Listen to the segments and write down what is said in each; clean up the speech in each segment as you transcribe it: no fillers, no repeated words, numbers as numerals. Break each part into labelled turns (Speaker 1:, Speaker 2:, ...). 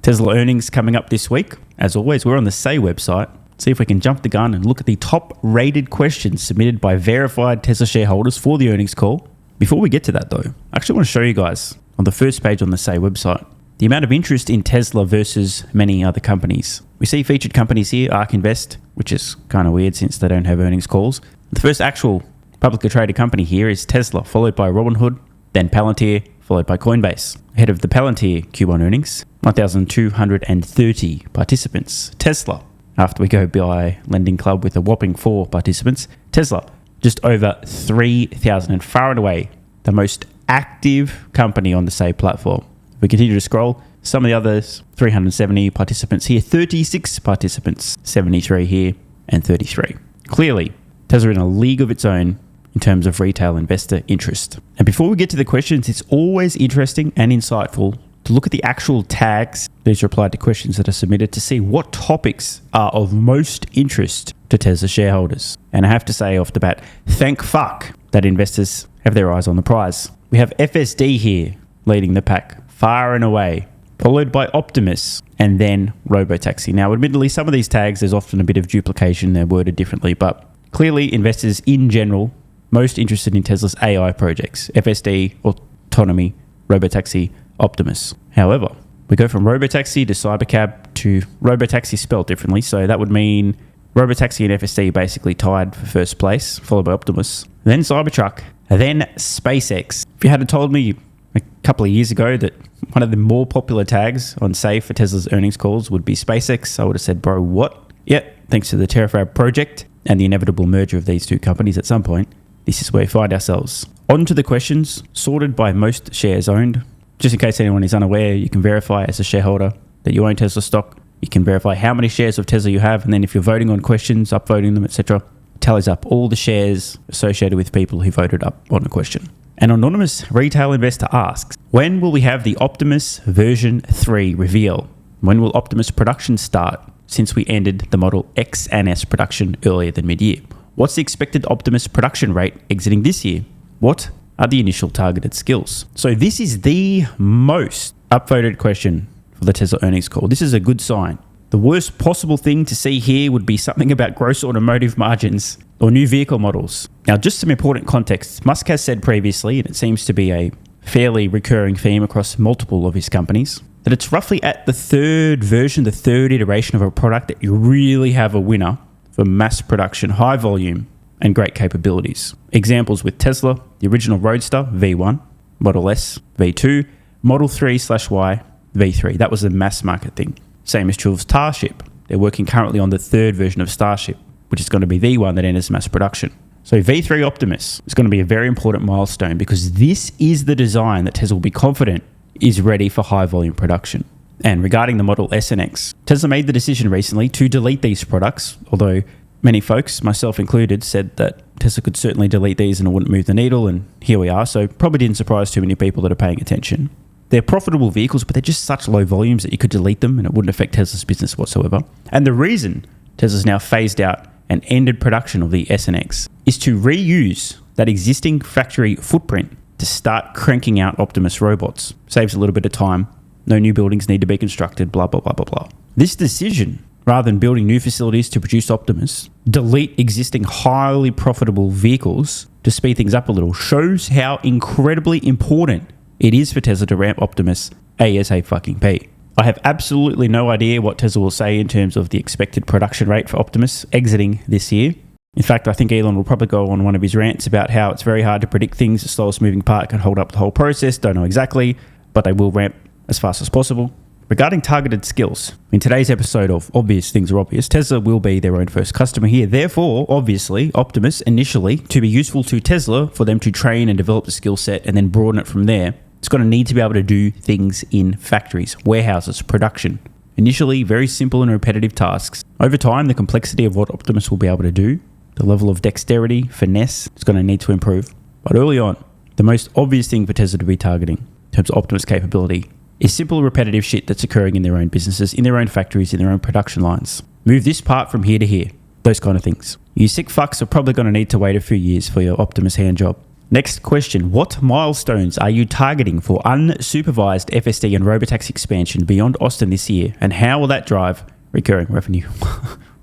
Speaker 1: Tesla earnings coming up this week. As always, we're on the Say website. See if we can jump the gun and look at the top rated questions submitted by verified Tesla shareholders for the earnings call. Before we get to that though, I actually want to show you guys on the first page on the Say website the amount of interest in Tesla versus many other companies. We see featured companies here, ARK Invest, which is kind of weird since they don't have earnings calls. The first actual publicly traded company here is Tesla, followed by Robinhood, then Palantir, followed by Coinbase. Ahead of the Palantir Q1 earnings, 1,230 participants. Tesla, after we go by Lending Club with a whopping 4 participants, Tesla, just over 3,000 and far and away the most active company on the Say platform. If we continue to scroll, some of the others, 370 participants here, 36 participants, 73 here, and 33. Clearly, Tesla in a league of its own in terms of retail investor interest. And before we get to the questions, it's always interesting and insightful to look at the actual tags, these replied to questions that are submitted, to see what topics are of most interest to Tesla shareholders. And I have to say off the bat, thank fuck that investors have their eyes on the prize. We have FSD here leading the pack, far and away, followed by Optimus, and then Robotaxi. Now, admittedly, some of these tags, there's often a bit of duplication, they're worded differently, but clearly investors in general most interested in Tesla's AI projects, FSD, Autonomy, Robotaxi, Optimus. However, we go from Robotaxi to Cybercab to Robotaxi spelled differently, so that would mean Robotaxi and FSD basically tied for first place, followed by Optimus, then Cybertruck, and then SpaceX. If you had told me a couple of years ago that one of the more popular tags on Say for Tesla's earnings calls would be SpaceX, I would have said, bro, what? Yep, thanks to the Terafab project and the inevitable merger of these two companies at some point, this is where we find ourselves. On to the questions, sorted by most shares owned. Just in case anyone is unaware, you can verify as a shareholder that you own Tesla stock. You can verify how many shares of Tesla you have, and then if you're voting on questions, upvoting them, etc., tallies up all the shares associated with people who voted up on a question. An anonymous retail investor asks, when will we have the Optimus version 3 reveal? When will Optimus production start, since we ended the Model X and S production earlier than mid-year? What's the expected Optimus production rate exiting this year? What are the initial targeted skills? So this is the most upvoted question for the Tesla earnings call. This is a good sign. The worst possible thing to see here would be something about gross automotive margins or new vehicle models. Now, just some important context. Musk has said previously, and it seems to be a fairly recurring theme across multiple of his companies, that it's roughly at the third version, the third iteration of a product that you really have a winner for mass production, high volume, and great capabilities. Examples with Tesla, the original Roadster, V1, Model S, V2, Model 3/Y, V3. That was a mass market thing. Same is true of Starship. They're working currently on the third version of Starship, which is going to be V1 that enters mass production. So V3 Optimus is going to be a very important milestone because this is the design that Tesla will be confident is ready for high volume production. And regarding the Model S and X, Tesla made the decision recently to delete these products, although many folks, myself included, said that Tesla could certainly delete these and it wouldn't move the needle, and here we are, so probably didn't surprise too many people that are paying attention. They're profitable vehicles, but they're just such low volumes that you could delete them and it wouldn't affect Tesla's business whatsoever. And the reason Tesla's now phased out and ended production of the S and X is to reuse that existing factory footprint to start cranking out Optimus robots. Saves a little bit of time. No new buildings need to be constructed, blah, blah, blah, blah, blah. This decision, rather than building new facilities to produce Optimus, delete existing highly profitable vehicles to speed things up a little, shows how incredibly important it is for Tesla to ramp Optimus ASAP. I have absolutely no idea what Tesla will say in terms of the expected production rate for Optimus exiting this year. In fact, I think Elon will probably go on one of his rants about how it's very hard to predict things. The slowest moving part can hold up the whole process. Don't know exactly, but they will ramp as fast as possible. Regarding targeted skills, in today's episode of Obvious Things Are Obvious, Tesla will be their own first customer here. Therefore, obviously, Optimus initially, to be useful to Tesla, for them to train and develop the skill set and then broaden it from there, it's going to need to be able to do things in factories, warehouses, production. Initially, very simple and repetitive tasks. Over time, the complexity of what Optimus will be able to do, the level of dexterity, finesse, is going to need to improve. But early on, the most obvious thing for Tesla to be targeting in terms of Optimus capability is simple repetitive shit that's occurring in their own businesses, in their own factories, in their own production lines. Move this part from here to here. Those kind of things. You sick fucks are probably going to need to wait a few years for your Optimus hand job. Next question. What milestones are you targeting for unsupervised FSD and Robotaxi expansion beyond Austin this year? And how will that drive recurring revenue?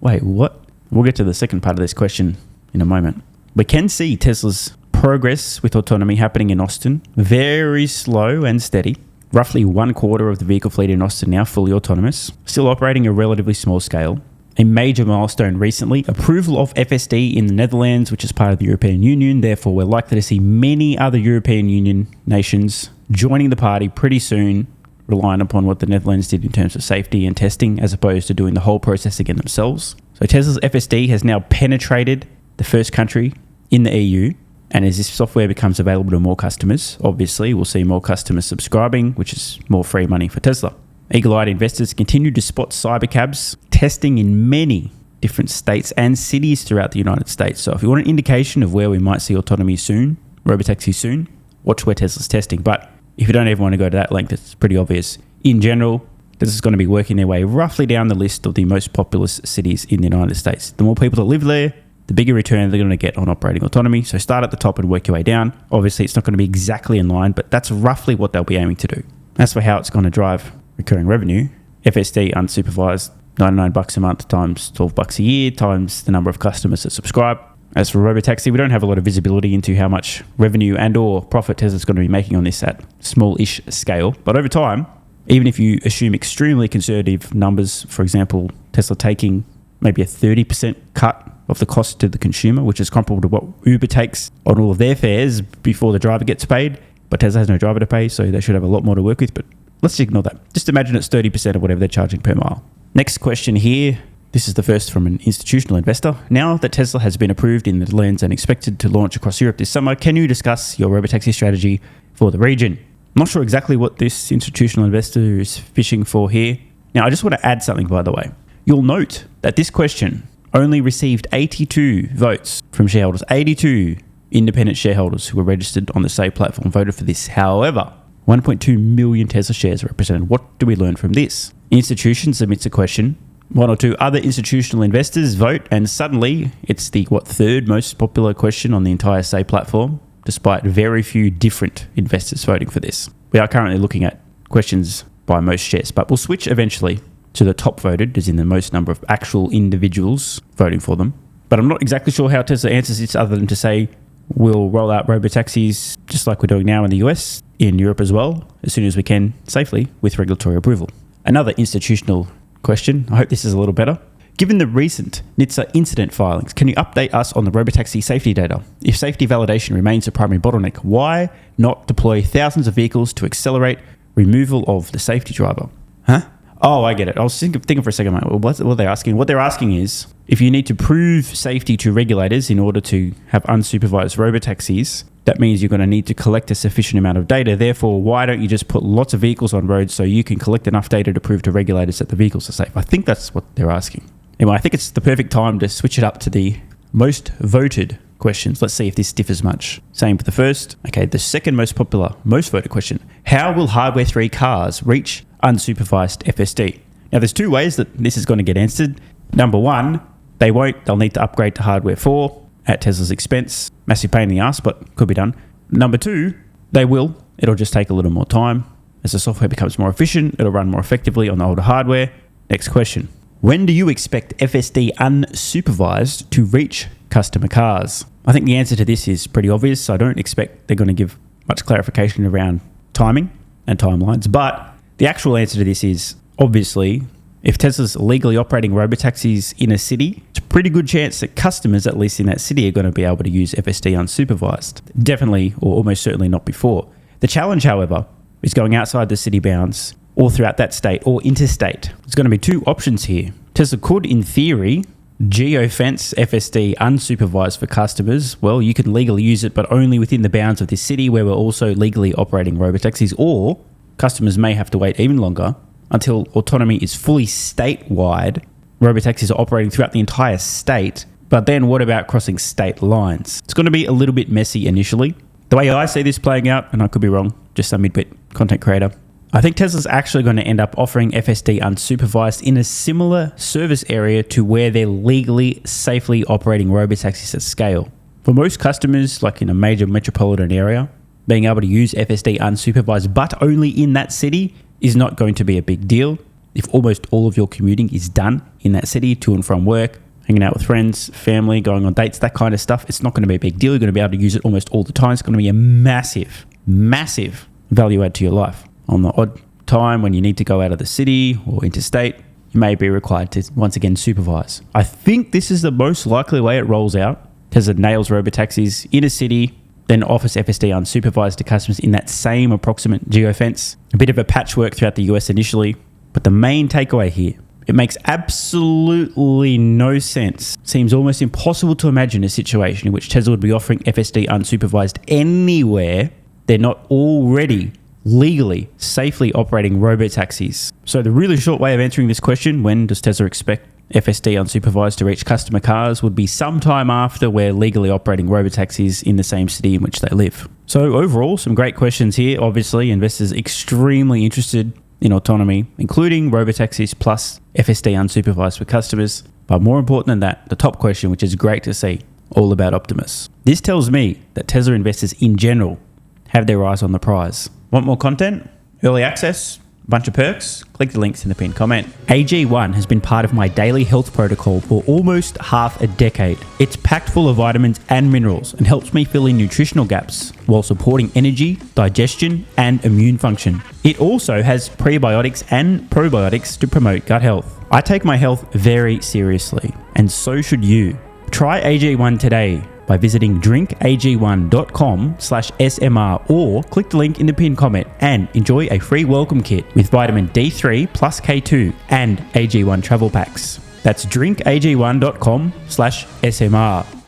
Speaker 1: Wait, what? We'll get to the second part of this question in a moment. We can see Tesla's progress with autonomy happening in Austin. Very slow and steady. Roughly 1/4 of the vehicle fleet in Austin now fully autonomous. Still operating a relatively small scale. A major milestone recently, approval of FSD in the Netherlands, which is part of the European Union. Therefore, we're likely to see many other European Union nations joining the party pretty soon, relying upon what the Netherlands did in terms of safety and testing, as opposed to doing the whole process again themselves. So Tesla's FSD has now penetrated the first country in the EU. And as this software becomes available to more customers, obviously we'll see more customers subscribing, which is more free money for Tesla. Eagle-eyed investors continue to spot Cybercabs testing in many different states and cities throughout the United States. So if you want an indication of where we might see autonomy soon, Robotaxi soon, watch where Tesla's testing. But if you don't ever want to go to that length, it's pretty obvious. In general, this is going to be working their way roughly down the list of the most populous cities in the United States. The more people that live there, the bigger return they're going to get on operating autonomy. So start at the top and work your way down. Obviously, it's not going to be exactly in line, but that's roughly what they'll be aiming to do. As for how it's going to drive recurring revenue, FSD unsupervised, $99 a month times $12 a year times the number of customers that subscribe. As for Robotaxi, we don't have a lot of visibility into how much revenue and or profit Tesla's going to be making on this at small-ish scale. But over time, even if you assume extremely conservative numbers, for example, Tesla taking maybe a 30% cut of the cost to the consumer, which is comparable to what Uber takes on all of their fares before the driver gets paid. But Tesla has no driver to pay, so they should have a lot more to work with. But let's ignore that. Just imagine it's 30% of whatever they're charging per mile. Next question here. This is the first from an institutional investor. Now that Tesla has been approved in the Netherlands and expected to launch across Europe this summer, can you discuss your Robotaxi strategy for the region? I'm not sure exactly what this institutional investor is fishing for here. Now, I just want to add something, by the way. You'll note that this question only received 82 votes from shareholders. 82 independent shareholders who were registered on the SAY platform voted for this. However, 1.2 million Tesla shares are represented. What do we learn from this? Institution submits a question. One or two other institutional investors vote, and suddenly it's the third most popular question on the entire SAY platform, despite very few different investors voting for this. We are currently looking at questions by most shares, but we'll switch eventually to the top voted, as in the most number of actual individuals voting for them. But I'm not exactly sure how Tesla answers this other than to say we'll roll out Robotaxis just like we're doing now in the US, in Europe as well, as soon as we can, safely, with regulatory approval. Another institutional question, I hope this is a little better. Given the recent NHTSA incident filings, can you update us on the Robotaxi safety data? If safety validation remains a primary bottleneck, why not deploy thousands of vehicles to accelerate removal of the safety driver? Huh? Oh, I get it. I was thinking for a second, what are they asking? What they're asking is, if you need to prove safety to regulators in order to have unsupervised Robotaxis, that means you're going to need to collect a sufficient amount of data. Therefore, why don't you just put lots of vehicles on roads so you can collect enough data to prove to regulators that the vehicles are safe? I think that's what they're asking. Anyway, I think it's the perfect time to switch it up to the most voted questions. Let's see if this differs much. Same for the first. Okay, the second most popular, most voted question. How will Hardware 3 cars reach unsupervised FSD? Now, there's two ways that this is going to get answered. Number one, they won't. They'll need to upgrade to Hardware 4 at Tesla's expense. Massive pain in the ass, but could be done. Number two, they will. It'll just take a little more time. As the software becomes more efficient, it'll run more effectively on the older hardware. Next question. When do you expect FSD unsupervised to reach customer cars? I think the answer to this is pretty obvious. I don't expect they're going to give much clarification around timing and timelines, but the actual answer to this is, obviously, if Tesla's legally operating Robotaxis in a city, it's a pretty good chance that customers, at least in that city, are going to be able to use FSD unsupervised. Definitely, or almost certainly not before. The challenge, however, is going outside the city bounds or throughout that state or interstate. There's going to be two options here. Tesla could, in theory, geofence FSD unsupervised for customers. Well, you can legally use it, but only within the bounds of this city where we're also legally operating Robotaxis, or customers may have to wait even longer until autonomy is fully statewide. Robotaxis are operating throughout the entire state, but then what about crossing state lines? It's going to be a little bit messy initially. The way I see this playing out, and I could be wrong, just some mid-bit content creator, I think Tesla's actually going to end up offering FSD unsupervised in a similar service area to where they're legally, safely operating Robotaxis at scale. For most customers, like in a major metropolitan area, being able to use FSD unsupervised, but only in that city, is not going to be a big deal. If almost all of your commuting is done in that city, to and from work, hanging out with friends, family, going on dates, that kind of stuff, it's not going to be a big deal. You're going to be able to use it almost all the time. It's going to be a massive, massive value add to your life. On the odd time when you need to go out of the city or interstate, you may be required to once again supervise. I think this is the most likely way it rolls out. Tesla nails robotaxis in a city, then offers FSD unsupervised to customers in that same approximate geofence. A bit of a patchwork throughout the US initially, but the main takeaway here, it makes absolutely no sense. Seems almost impossible to imagine a situation in which Tesla would be offering FSD unsupervised anywhere they're not already legally, safely operating robotaxis. So the really short way of answering this question, when does Tesla expect FSD unsupervised to reach customer cars, would be sometime after we're legally operating robotaxis in the same city in which they live. So overall, some great questions here. Obviously, investors extremely interested in autonomy, including robotaxis plus FSD unsupervised for customers. But more important than that, the top question, which is great to see, all about Optimus. This tells me that Tesla investors in general have their eyes on the prize. Want more content? Early access? Bunch of perks? Click the links in the pinned comment. AG1 has been part of my daily health protocol for almost half a decade. It's packed full of vitamins and minerals and helps me fill in nutritional gaps while supporting energy, digestion, and immune function. It also has prebiotics and probiotics to promote gut health. I take my health very seriously, and so should you. Try AG1 today by visiting drinkag1.com/SMR or click the link in the pinned comment and enjoy a free welcome kit with vitamin D3 plus K2 and AG1 travel packs. That's drinkag1.com/SMR.